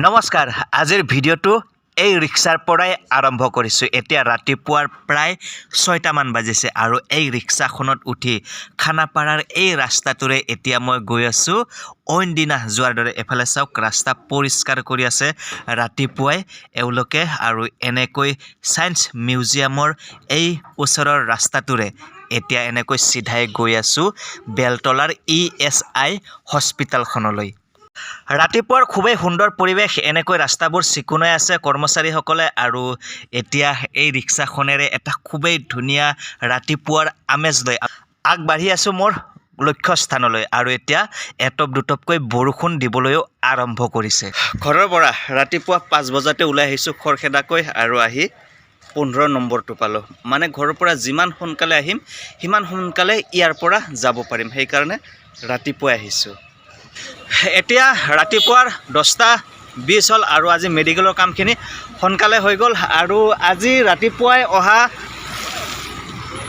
নমস্কাৰ আজিৰ ভিডিঅ'টো এই ৰিক্সাৰ পৰাই আৰম্ভ কৰিছোঁ। এতিয়া ৰাতিপুৱাৰ প্ৰায় 6টা মান বাজিছে আৰু এই ৰিক্সাখনত উঠি খানাপাৰাৰ এই ৰাস্তাটোৰে এতিয়া মই গৈ আছোঁ অইন দিনা যোৱাৰ দৰে। এফালে চাওক ৰাস্তা পৰিষ্কাৰ কৰি আছে ৰাতিপুৱাই এওঁলোকে আৰু এনেকৈ ছায়েন্স মিউজিয়ামৰ এই ওচৰৰ ৰাস্তাটোৰে এতিয়া এনেকৈ চিধাই গৈ আছোঁ বেলতলাৰ ESI হস্পিটেলখনলৈ। ৰাতিপুৱাৰ খুবেই সুন্দৰ পৰিৱেশ, এনেকৈ ৰাস্তাবোৰ চিকুণাই আছে কৰ্মচাৰীসকলে আৰু এতিয়া এই ৰিক্সাখনেৰে এটা খুবেই ধুনীয়া ৰাতিপুৱাৰ আমেজ লৈ আগবাঢ়ি আছোঁ মোৰ লক্ষ্যস্থানলৈ। আৰু এতিয়া এটপ দুটপকৈ বৰষুণ দিবলৈও আৰম্ভ কৰিছে। ঘৰৰ পৰা ৰাতিপুৱা 5 বজাতে ওলাই আহিছোঁ খৰখেদাকৈ আৰু আহি 15 নম্বৰটো পালোঁ। মানে ঘৰৰ পৰা যিমান সোনকালে আহিম সিমান সোনকালে ইয়াৰ পৰা যাব পাৰিম, সেইকাৰণে ৰাতিপুৱাই আহিছোঁ। এতিয়া ৰাতিপুৱাৰ 10:20 হ'ল আৰু আজি মেডিকেলৰ কামখিনি সোনকালে হৈ গ'ল। আৰু আজি ৰাতিপুৱাই অহা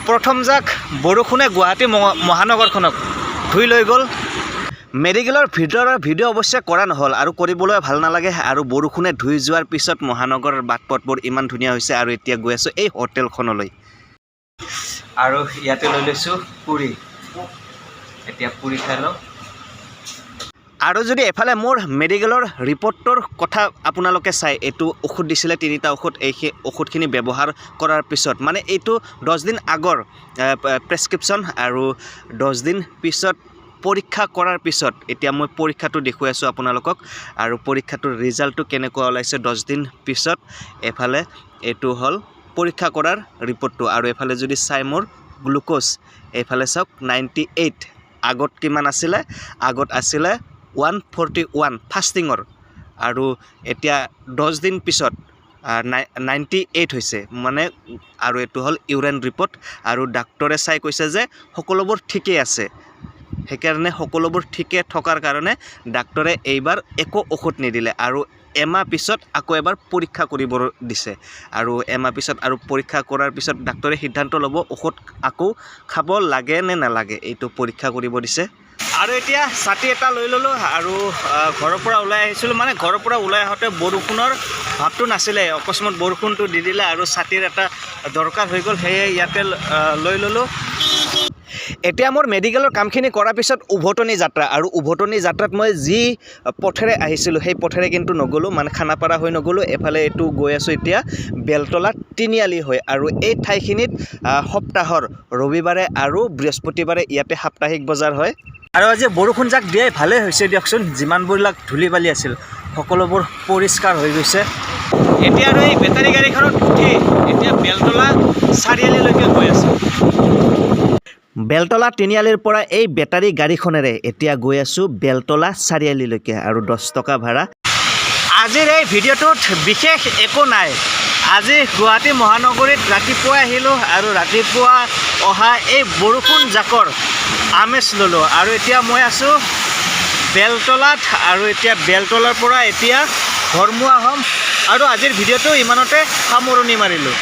প্ৰথম জাক বৰষুণে গুৱাহাটী মহানগৰখনক ধুই লৈ গ'ল। মেডিকেলৰ ভিতৰৰ ভিডিঅ' অৱশ্যে কৰা নহ'ল আৰু কৰিবলৈ ভাল নালাগে। আৰু বৰষুণে ধুই যোৱাৰ পিছত মহানগৰৰ বাট পথবোৰ ইমান ধুনীয়া হৈছে। আৰু এতিয়া গৈ আছোঁ এই হোটেলখনলৈ আৰু ইয়াতে লৈ লৈছোঁ পুৰি। এতিয়া পুৰি খাই লওঁ। আৰু যদি এফালে মোৰ মেডিকেলৰ ৰিপৰ্টৰ কথা আপোনালোকে চাই, এইটো ঔষধ দিছিলে 3টা ঔষধ। এই ঔষধখিনি ব্যৱহাৰ কৰাৰ পিছত মানে এইটো 10 দিন আগৰ প্ৰেছক্ৰিপশ্যন আৰু 10 দিন পিছত পৰীক্ষা কৰাৰ পিছত এতিয়া মই পৰীক্ষাটো দেখুৱাই আছোঁ আপোনালোকক। আৰু পৰীক্ষাটোৰ ৰিজাল্টটো কেনেকুৱা ওলাইছে 10 দিন পিছত। এফালে এইটো হ'ল পৰীক্ষা কৰাৰ ৰিপৰ্টটো আৰু এফালে যদি চাই মোৰ গ্লুক'জ, এইফালে চাওক 98। আগত কিমান আছিলে? আগত আছিলে 141 ফাষ্টিঙৰ আৰু এতিয়া 10 দিন পিছত 98 হৈছে মানে। আৰু এইটো হ'ল ইউৰিন ৰিপৰ্ট আৰু ডাক্তৰে চাই কৈছে যে সকলোবোৰ ঠিকেই আছে। সেইকাৰণে সকলোবোৰ ঠিকে থকাৰ কাৰণে ডাক্তৰে এইবাৰ একো ঔষধ নিদিলে আৰু এমাহ পিছত আকৌ এবাৰ পৰীক্ষা কৰিব দিছে। আৰু এমাহ পিছত আৰু পৰীক্ষা কৰাৰ পিছত ডাক্তৰে সিদ্ধান্ত ল'ব ঔষধ আকৌ খাব লাগে নে নালাগে, এইটো পৰীক্ষা কৰিব দিছে। আৰু এতিয়া ছাতি এটা লৈ ল'লোঁ আৰু ঘৰৰ পৰা ওলাই আহিছিলোঁ। মানে ঘৰৰ পৰা ওলাই আহোঁতে বৰষুণৰ ভাৱটো নাছিলে, অকস্মাত বৰষুণটো দি দিলে আৰু ছাতিৰ এটা দৰকাৰ হৈ গ'ল, সেয়ে ইয়াতে লৈ ল'লোঁ। এতিয়া মোৰ মেডিকেলৰ কামখিনি কৰাৰ পিছত উভতনি যাত্ৰা। আৰু উভতনি যাত্ৰাত মই যি পথেৰে আহিছিলোঁ সেই পথেৰে কিন্তু নগ'লোঁ, মানে খানাপাৰা হৈ নগ'লোঁ। এফালে এইটো গৈ আছোঁ এতিয়া বেলতলা তিনিআলি হৈ। আৰু এই ঠাইখিনিত সপ্তাহৰ ৰবিবাৰে আৰু বৃহস্পতিবাৰে ইয়াতে সাপ্তাহিক বজাৰ হয়। আৰু আজি বৰষুণ জাক দিয়াই ভালেই হৈছে দিয়কচোন। যিমানবিলাক ধূলি বালি আছিল সকলোবোৰ পৰিষ্কাৰ হৈ গৈছে। এতিয়া আৰু এই বেটাৰী গাড়ীখনত উঠি এতিয়া বেলতলা চাৰিআলিলৈকে গৈ আছোঁ। বেলতলা তিনিআলিৰ পৰা এই বেটাৰী গাড়ীখনেৰে এতিয়া গৈ আছোঁ বেলতলা চাৰিআলিলৈকে আৰু 10 টকা ভাড়া। আজিৰ এই ভিডিঅ'টোত বিশেষ একো নাই। আজি গুৱাহাটী মহানগৰীত ৰাতিপুৱাই আহিলোঁ আৰু ৰাতিপুৱা অহা এই বৰষুণ জাকৰ আমেজ ল'লোঁ। আৰু এতিয়া মই আছোঁ বেলতলাত আৰু এতিয়া বেলতলাৰ পৰা এতিয়া ঘৰমুৱা হ'ম আৰু আজিৰ ভিডিঅ'টো ইমানতে সামৰণি মাৰিলোঁ।